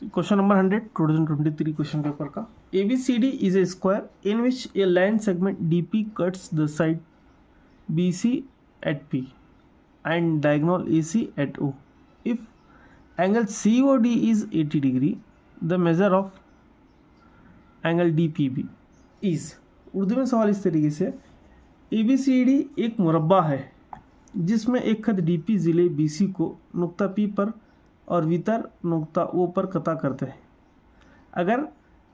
Question number 100 2023 question paper का। ABCD is a square in which A line segment DP cuts the side BC at P and diagonal AC at O. If angle COD is 80 degree, the measure of angle DPB is। Urdu में सवाल इस तरीके से, ABCD एक मुरब्बा है जिसमें एक खत DP ज़िले BC को नुक्ता P पर और वितर नुक्ता O पर कता करते हैं। अगर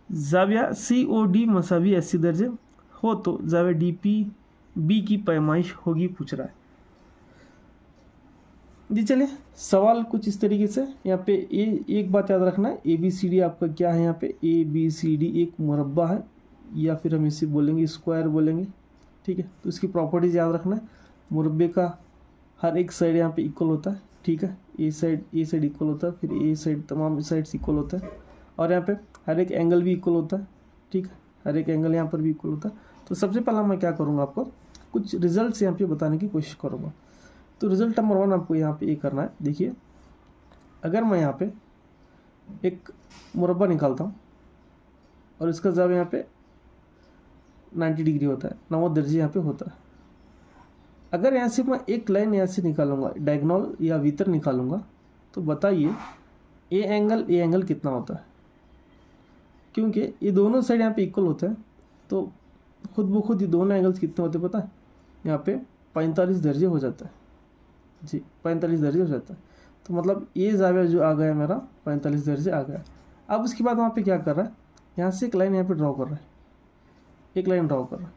ज़ाविया COD मसावी 80 दर्जे हो तो ज़ाविया DPB की पैमाइश होगी, पूछ रहा है जी। चलिए सवाल कुछ इस तरीके से, यहाँ पे एक बात याद रखना है, ABCD आपका क्या है, यहाँ पे ABCD एक मुरब्बा है या फिर हम इसे बोलेंगे स्क्वायर बोलेंगे, ठीक है। तो इसकी प्रॉपर्टीज याद रखना है। मुरब्बे का हर एक साइड यहाँ पे इक्वल होता है, ठीक है। ए साइड इक्वल होता है, फिर ए साइड तमाम साइड्स इक्वल होता है, और यहाँ पे हर एक एंगल भी इक्वल होता है, ठीक है। हर एक एंगल यहाँ पर भी इक्वल होता है। तो सबसे पहला मैं क्या करूँगा, आपको कुछ रिजल्ट्स यहाँ पे बताने की कोशिश करूँगा। तो रिजल्ट नंबर 1 आपको यहाँ पे ये करना है। देखिए, अगर मैं यहाँ पे एक मुरब्बा निकालता हूँ और इसका ज़ाविया यहाँ पे 90 डिग्री होता है, 90 दर्जे यहाँ पे होता है। अगर यहाँ से मैं एक लाइन यहाँ से निकालूंगा, डायगोनल या वितर निकालूंगा, तो बताइए ए एंगल कितना होता है। क्योंकि ये दोनों साइड यहाँ पे इक्वल होते हैं, तो खुद ब खुद ये दोनों एंगल्स कितने होते हैं पता है, यहाँ पे 45 दर्जे हो जाता है जी, 45 दर्जे हो जाता है। तो मतलब ये ज़ाविया जो आ गया मेरा 45 दर्जे आ गया। अब उसके बाद वहाँ पे क्या कर रहा है, यहाँ से एक लाइन यहाँ पे ड्रॉ कर रहा है, एक लाइन ड्रॉ कर रहा है,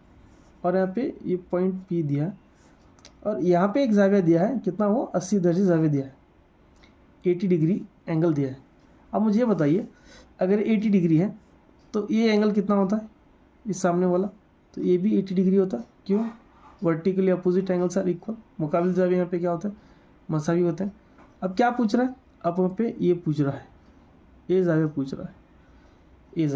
और यहाँ पे ये पॉइंट P दिया है, और यहाँ पे एक ज़ाविया दिया है, कितना, वो 80 दर्जे ज़ाविया दिया है, 80 डिग्री एंगल दिया है। अब मुझे बताइए, अगर 80 डिग्री है तो ये एंगल कितना होता है, इस सामने वाला, तो ये भी 80 डिग्री होता है। क्यों? Vertically opposite angles are equal. मुकाबिल ज़ाविया यहाँ पे क्या होता है, मसावी होते हैं। अब क्या पूछ रहा है, अब वहाँ पे ये पूछ रहा है, ये ज़ाविया पूछ रहा है, ये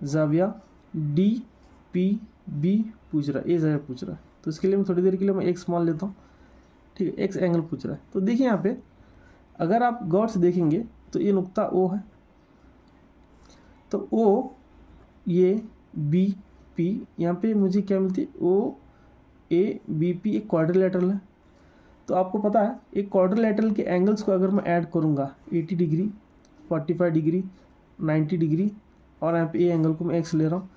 ज़ाविया DPB पूछ रहा है, ये ज़ाविया पूछ रहा है। तो इसके लिए मैं थोड़ी देर के लिए मैं एक्स मान लेता हूँ, ठीक है। एक्स एंगल पूछ रहा है। तो देखिए यहाँ पे अगर आप गौर से देखेंगे तो ये नुक्ता O है, तो O ये BP, यहाँ पे मुझे क्या मिलती है, OABP एक क्वाड्रिलेटरल है। तो आपको पता है एक क्वाड्रिलेटरल के एंगल्स को अगर मैं ऐड करूँगा, 80 डिग्री, 45 डिग्री, 90 डिग्री, और यहाँ पे ए एंगल को मैं एक्स ले रहा हूँ,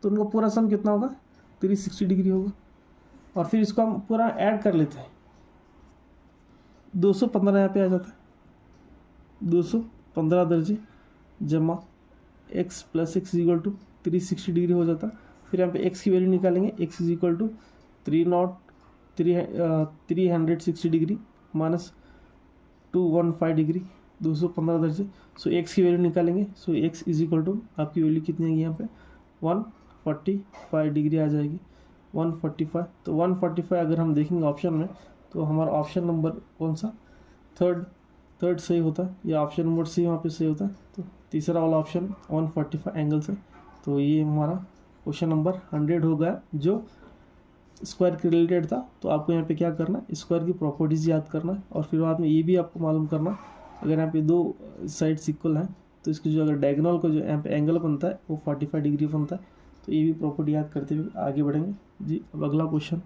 तो उनका पूरा सम कितना होगा, 360 डिग्री होगा। और फिर इसको हम पूरा ऐड कर लेते हैं, 215 यहाँ पे आ जाता है, 215 दर्जे जमा x plus x equal to 360 degree हो जाता है। फिर यहाँ पे x की वैल्यू निकालेंगे, x is equal to 360 degree minus 215 degree, 215 दर्जे। सो x की वैल्यू निकालेंगे, so x is equal to आपकी वैल्यू कितनी आएगी, यहाँ पे 145 डिग्री आ जाएगी, 145। तो 145 अगर हम देखेंगे ऑप्शन में, तो हमारा ऑप्शन नंबर कौन सा, थर्ड सही होता है, या ऑप्शन नंबर सी वहाँ पे सही होता है। तो तीसरा वाला ऑप्शन 145 एंगल से। तो ये हमारा क्वेश्चन नंबर 100 हो गया, जो स्क्वायर के रिलेटेड था। तो आपको यहाँ पे क्या करना है, स्क्वायर की प्रॉपर्टीज याद करना है, और फिर बाद में ये भी आपको मालूम करना, अगर यहाँ पे दो साइड्स इक्वल हैं तो इसकी जो अगर डायगोनल का जो यहाँ पे एंगल बनता है वो 45 डिग्री बनता है। तो ये भी प्रॉपर्टी याद करते हुए आगे बढ़ेंगे जी। अब अगला क्वेश्चन